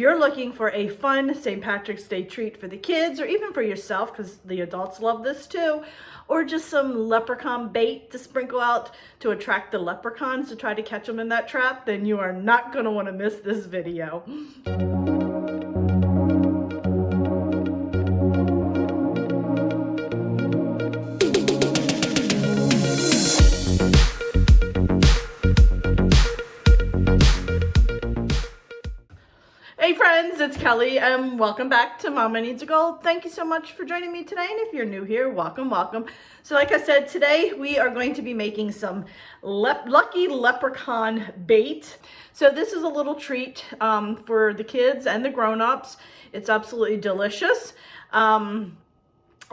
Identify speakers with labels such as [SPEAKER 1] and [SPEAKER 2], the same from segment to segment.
[SPEAKER 1] you're looking for a fun St. Patrick's Day treat for the kids or even for yourself, because the adults love this too, or just some leprechaun bait to sprinkle out to attract the leprechauns to try to catch them in that trap, then you are not going to want to miss this video. Hey friends, it's Kelly and welcome back to Mama Needs a Goal. Thank you so much for joining me today, and if you're new here, welcome. So like I said, today we are going to be making some Lucky Leprechaun bait. So this is a little treat for the kids and the grown-ups. It's absolutely delicious.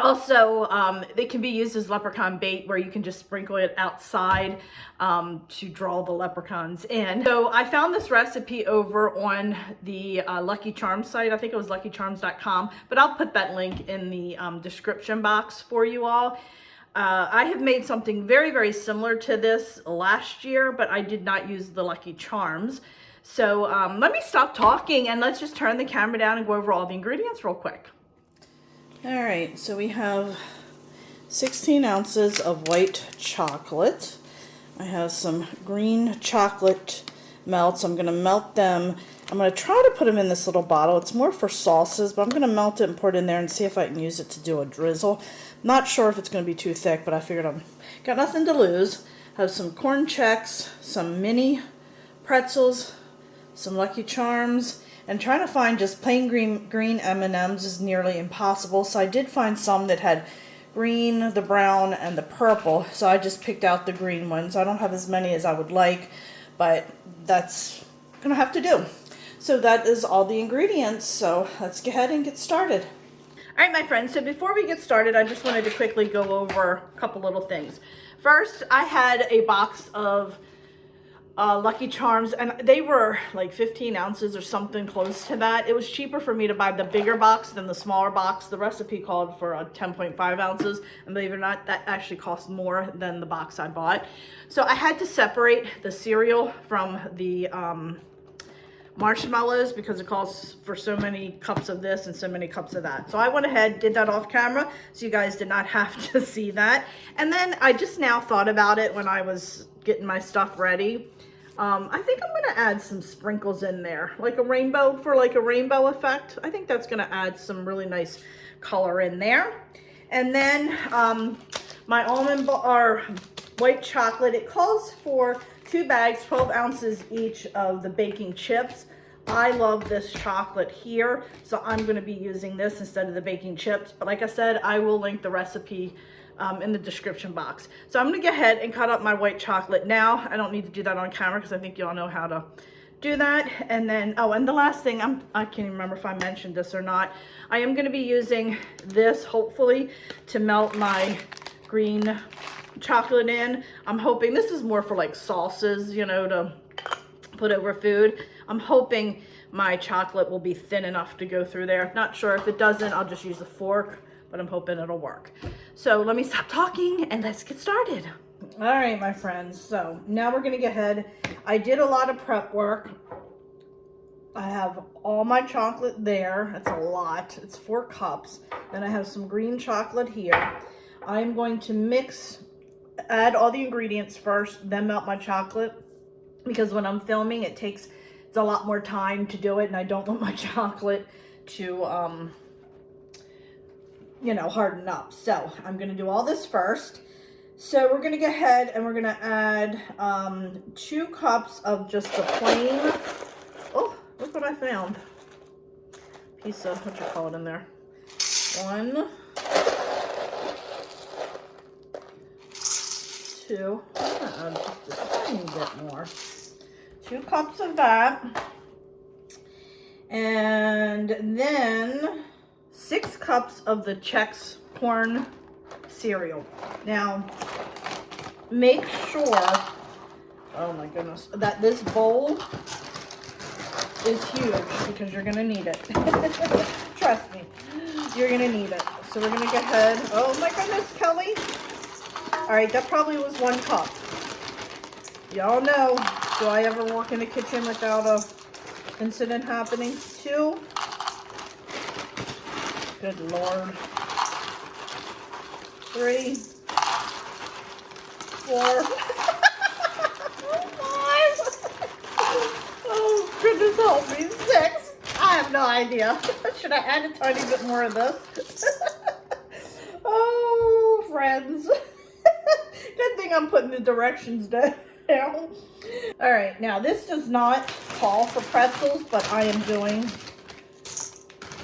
[SPEAKER 1] Also, they can be used as leprechaun bait where you can just sprinkle it outside to draw the leprechauns in. So I found this recipe over on the Lucky Charms site. I think it was luckycharms.com, but I'll put that link in the description box for you all. I have made something very, very similar to this last year, but I did not use the Lucky Charms. So let me stop talking and let's just turn the camera down and go over all the ingredients real quick. All right, so we have 16 ounces of white chocolate. I have some green chocolate melts. I'm going to melt them. I'm going to try to put them in this little bottle. It's more for sauces, but I'm going to melt it and pour it in there and see if I can use it to do a drizzle. Not sure if it's going to be too thick, but I figured I've got nothing to lose. I have some corn Chex, some mini pretzels, some Lucky Charms, and trying to find just plain green M&Ms is nearly impossible. So I did find some that had green, the brown, and the purple. So I just picked out the green ones. I don't have as many as I would like, but that's gonna have to do. So that is all the ingredients. So let's go ahead and get started. All right, my friends, so before we get started, I just wanted to quickly go over a couple little things. First, I had a box of Lucky Charms, and they were like 15 ounces or something close to that. It was cheaper for me to buy the bigger box than the smaller box. The recipe called for 10.5 ounces, and believe it or not, that actually cost more than the box I bought. So I had to separate the cereal from the marshmallows because it calls for so many cups of this and so many cups of that. So I went ahead, did that off camera, so you guys did not have to see that. And then I just now thought about it when I was getting my stuff ready. I think I'm going to add some sprinkles in there, like a rainbow, for like a rainbow effect. I think that's going to add some really nice color in there. And then my almond or white chocolate, it calls for 2 bags, 12 ounces each of the baking chips. I love this chocolate here, so I'm going to be using this instead of the baking chips. But like I said, I will link the recipe in the description box. So I'm going to go ahead and cut up my white chocolate now. I don't need to do that on camera because I think you all know how to do that. And then, oh, and the last thing, I can't even remember if I mentioned this or not. I am going to be using this, hopefully, to melt my green chocolate in. I'm hoping, this is more for like sauces, you know, to put over food. I'm hoping my chocolate will be thin enough to go through there. Not sure. If it doesn't, I'll just use a fork, but I'm hoping it'll work. So let me stop talking and let's get started. All right, my friends. So now we're gonna go ahead. I did a lot of prep work. I have all my chocolate there. That's a lot. It's 4 cups. Then I have some green chocolate here. I'm going to add all the ingredients first, then melt my chocolate, because when I'm filming, it's a lot more time to do it, and I don't want my chocolate to you know, harden up. So I'm going to do all this first. So we're going to go ahead and we're going to add 2 cups of just the plain, oh, look what I found. Piece of, what you call it in there? 1, 2, just a tiny bit more. 2 cups of that. And then 6 cups of the Chex corn cereal. Now, make sure, oh my goodness, that this bowl is huge because you're gonna need it. Trust me, you're gonna need it. So we're gonna go ahead, oh my goodness, Kelly. All right, that probably was 1 cup. Y'all know, do I ever walk in the kitchen without a incident happening. 2. Good Lord. 3, 4, 5. Oh, goodness help me. 6. I have no idea. Should I add a tiny bit more of this? Oh, friends. Good thing I'm putting the directions down. All right, now this does not call for pretzels, but I am doing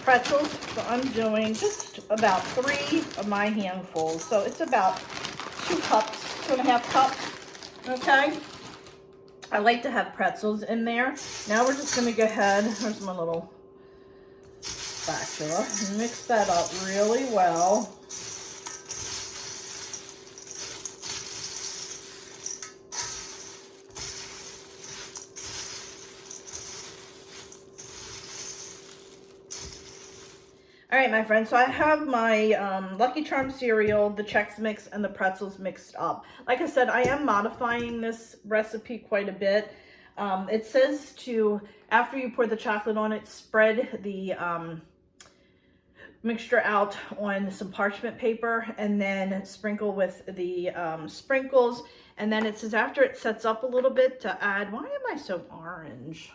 [SPEAKER 1] pretzels. So I'm doing just about 3 of my handfuls. So it's about 2 cups, 2.5 cups, okay? I like to have pretzels in there. Now we're just gonna go ahead, here's my little spatula, and mix that up really well. All right, my friends, so I have my Lucky Charms cereal, the Chex Mix, and the pretzels mixed up. Like I said, I am modifying this recipe quite a bit. It says to, after you pour the chocolate on it, spread the mixture out on some parchment paper and then sprinkle with the sprinkles. And then it says after it sets up a little bit to add, why am I so orange?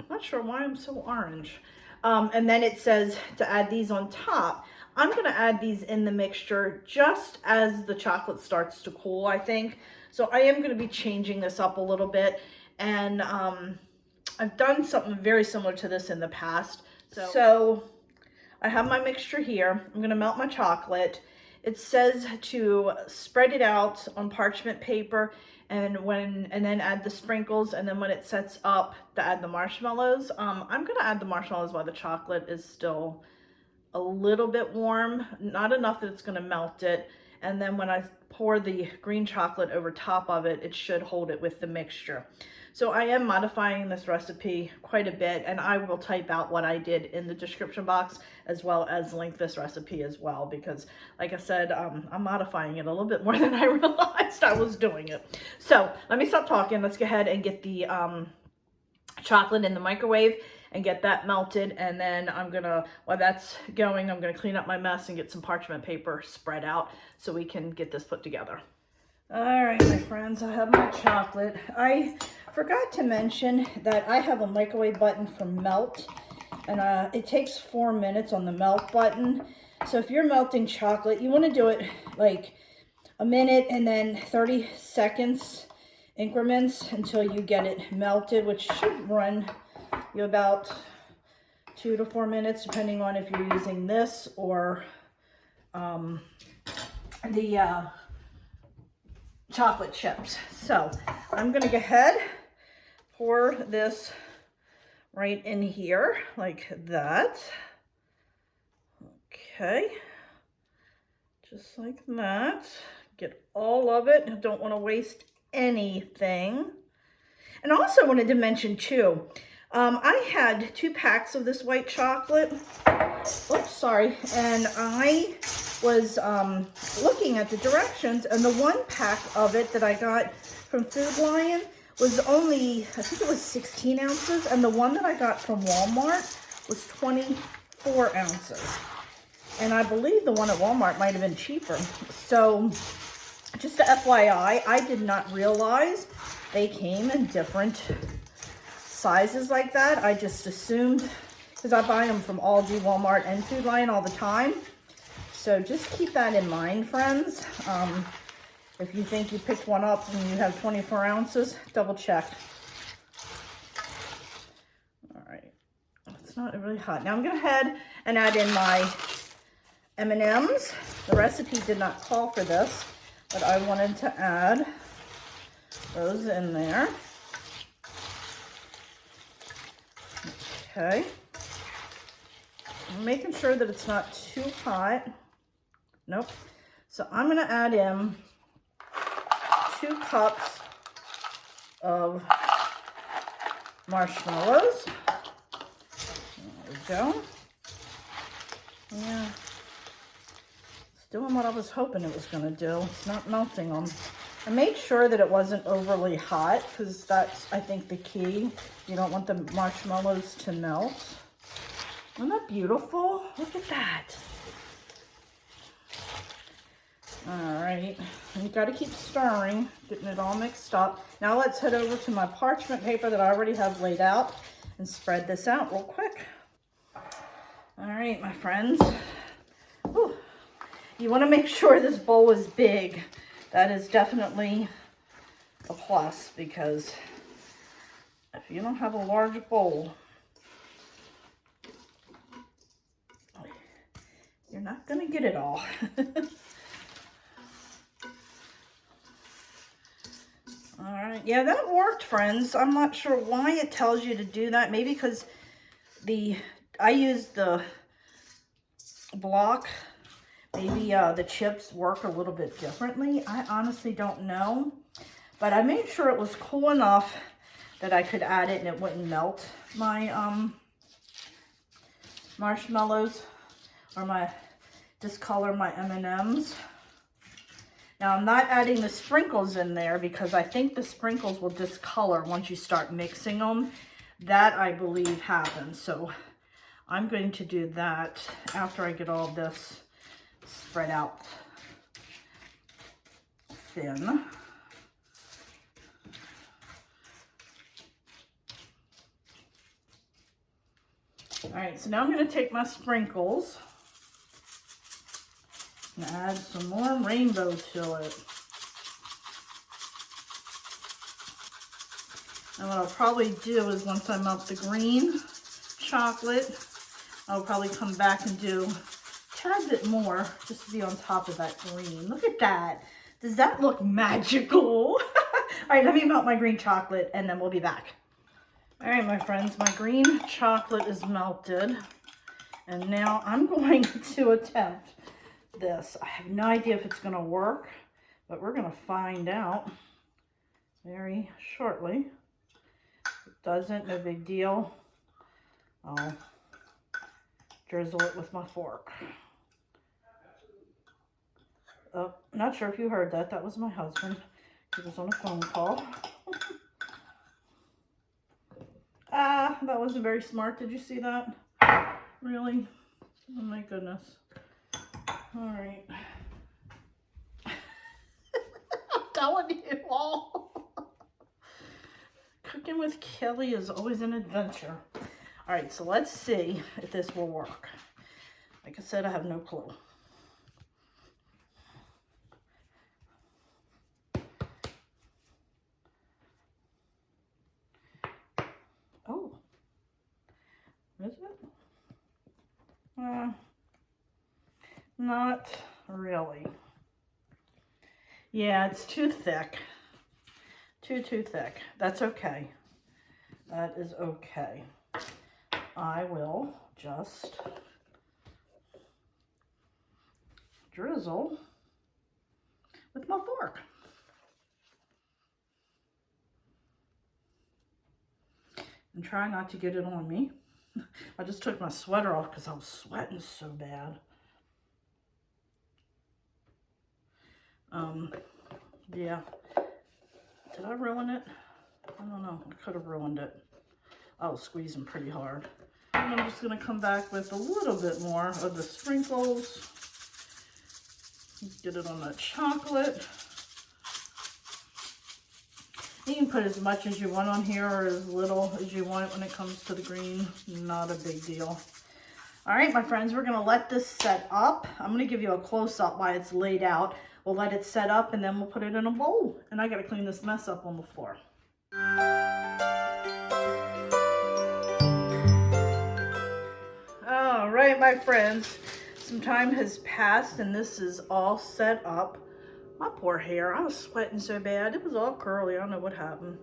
[SPEAKER 1] Not sure why I'm so orange. And then it says to add these on top. I'm going to add these in the mixture just as the chocolate starts to cool, I think. So I am going to be changing this up a little bit. And I've done something very similar to this in the past. So I have my mixture here. I'm going to melt my chocolate. It says to spread it out on parchment paper and then add the sprinkles, and then when it sets up to add the marshmallows. I'm gonna add the marshmallows while the chocolate is still a little bit warm, not enough that it's gonna melt it. And then when I pour the green chocolate over top of it, it should hold it with the mixture. So I am modifying this recipe quite a bit, and I will type out what I did in the description box as well as link this recipe as well, because like I said, I'm modifying it a little bit more than I realized I was doing it. So let me stop talking. Let's go ahead and get the chocolate in the microwave and get that melted. And then I'm gonna, while that's going, I'm gonna clean up my mess and get some parchment paper spread out so we can get this put together. All right, my friends, I have my chocolate. I forgot to mention that I have a microwave button for melt, and it takes 4 minutes on the melt button. So if you're melting chocolate, you want to do it like a minute and then 30 seconds increments until you get it melted, which should run you about 2 to 4 minutes, depending on if you're using this or the chocolate chips. So I'm gonna go ahead, pour this right in here like that. Okay, just like that. Get all of it. I don't want to waste anything. And also wanted to mention too, I had 2 packs of this white chocolate. Oops, sorry. And I was looking at the directions, and the 1 pack of it that I got from Food Lion was only, I think it was 16 ounces, and the one that I got from Walmart was 24 ounces. And I believe the one at Walmart might have been cheaper. So just a FYI, I did not realize they came in different sizes like that. I just assumed, because I buy them from Aldi, Walmart, and Food Lion all the time. So just keep that in mind, friends. If you think you picked one up and you have 24 ounces, double check. All right, it's not really hot. Now I'm gonna head and add in my M&Ms. The recipe did not call for this, but I wanted to add those in there. Okay. I'm making sure that it's not too hot. Nope. So I'm going to add in 2 cups of marshmallows. There we go. Yeah. It's doing what I was hoping it was going to do. It's not melting them. I made sure that it wasn't overly hot because that's, I think, the key. You don't want the marshmallows to melt. Isn't that beautiful? Look at that. All right, and you got to keep stirring, getting it all mixed up. Now let's head over to my parchment paper that I already have laid out and spread this out real quick. All right, my friends. Whew. You want to make sure this bowl is big. That is definitely a plus, because if you don't have a large bowl, you're not going to get it all. All right, yeah, that worked, friends. I'm not sure why it tells you to do that. Maybe because I used the block. Maybe the chips work a little bit differently. I honestly don't know. But I made sure it was cool enough that I could add it and it wouldn't melt my marshmallows or discolor my M&Ms. Now I'm not adding the sprinkles in there because I think the sprinkles will discolor once you start mixing them. That I believe happens. So I'm going to do that after I get all this spread out thin. All right, so now I'm going to take my sprinkles and add some more rainbow to it. And what I'll probably do is once I melt the green chocolate, I'll probably come back and do a tad bit more just to be on top of that green. Look at that. Does that look magical? All right, let me melt my green chocolate and then we'll be back. All right, my friends, my green chocolate is melted. And now I'm going to attempt this. I have no idea if it's going to work, but we're going to find out very shortly. If it doesn't, no big deal. I'll drizzle it with my fork. Oh, not sure if you heard that. That was my husband. He was on a phone call. That wasn't very smart. Did you see that? Really? Oh my goodness. All right. I'm telling you all. Cooking with Kelly is always an adventure. All right, so let's see if this will work. Like I said, I have no clue. Oh, is it? Not really. Yeah, it's too thick. Too thick. That's okay. That is okay. I will just drizzle with my fork. And try not to get it on me. I just took my sweater off because I was sweating so bad. Yeah. Did I ruin it? I don't know. I could have ruined it. I was squeezing pretty hard. And I'm just going to come back with a little bit more of the sprinkles. Get it on that chocolate. You can put as much as you want on here or as little as you want when it comes to the green. Not a big deal. All right, my friends, we're going to let this set up. I'm going to give you a close-up while it's laid out. We'll let it set up and then we'll put it in a bowl. And I got to clean this mess up on the floor. All right, my friends, some time has passed and this is all set up. My poor hair, I was sweating so bad. It was all curly. I don't know what happened.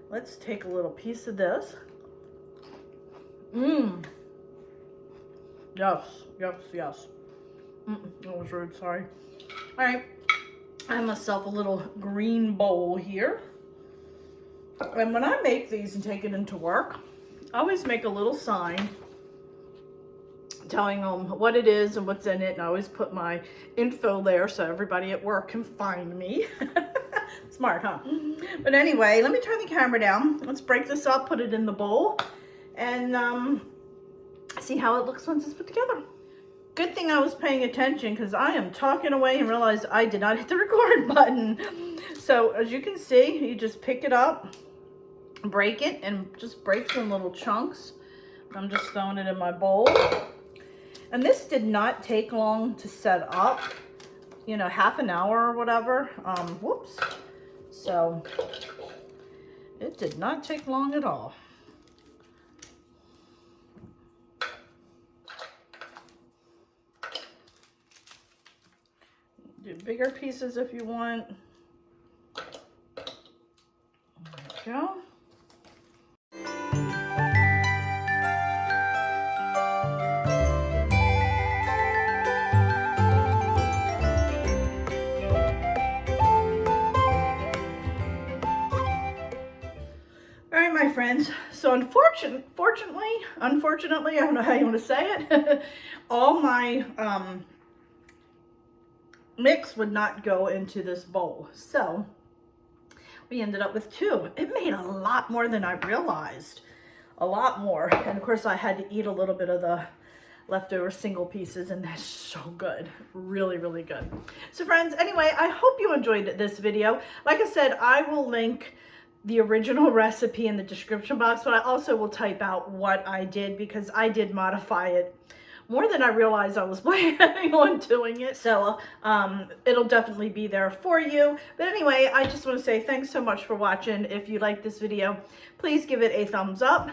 [SPEAKER 1] Let's take a little piece of this. Yes. That was rude, sorry. All right, I have myself a little green bowl here. And when I make these and take it into work, I always make a little sign telling them what it is and what's in it, and I always put my info there so everybody at work can find me. Smart, huh? But anyway, let me turn the camera down. Let's break this up, put it in the bowl, and see how it looks once it's put together. Good thing I was paying attention because I am talking away and realized I did not hit the record button. So as you can see, you just pick it up, break it, and just breaks in little chunks. I'm just throwing it in my bowl. And this did not take long to set up, you know, half an hour or whatever. Whoops. So it did not take long at all. Do bigger pieces if you want. There we go. All right, my friends. So unfortunately, I don't know how you want to say it, all my mix would not go into this bowl. So we ended up with 2. It made a lot more than I realized. A lot more. And of course I had to eat a little bit of the leftover single pieces, and that's so good. Really, really good. So friends, anyway, I hope you enjoyed this video. Like I said, I will link the original recipe in the description box, but I also will type out what I did because I did modify it more than I realized I was planning on doing it. So it'll definitely be there for you. But anyway, I just want to say thanks so much for watching. If you like this video, please give it a thumbs up.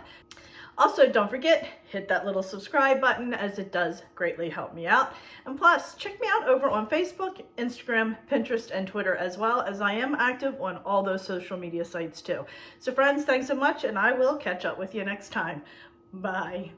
[SPEAKER 1] Also, don't forget, hit that little subscribe button as it does greatly help me out. And plus, check me out over on Facebook, Instagram, Pinterest, and Twitter as well, as I am active on all those social media sites too. So friends, thanks so much, and I will catch up with you next time. Bye.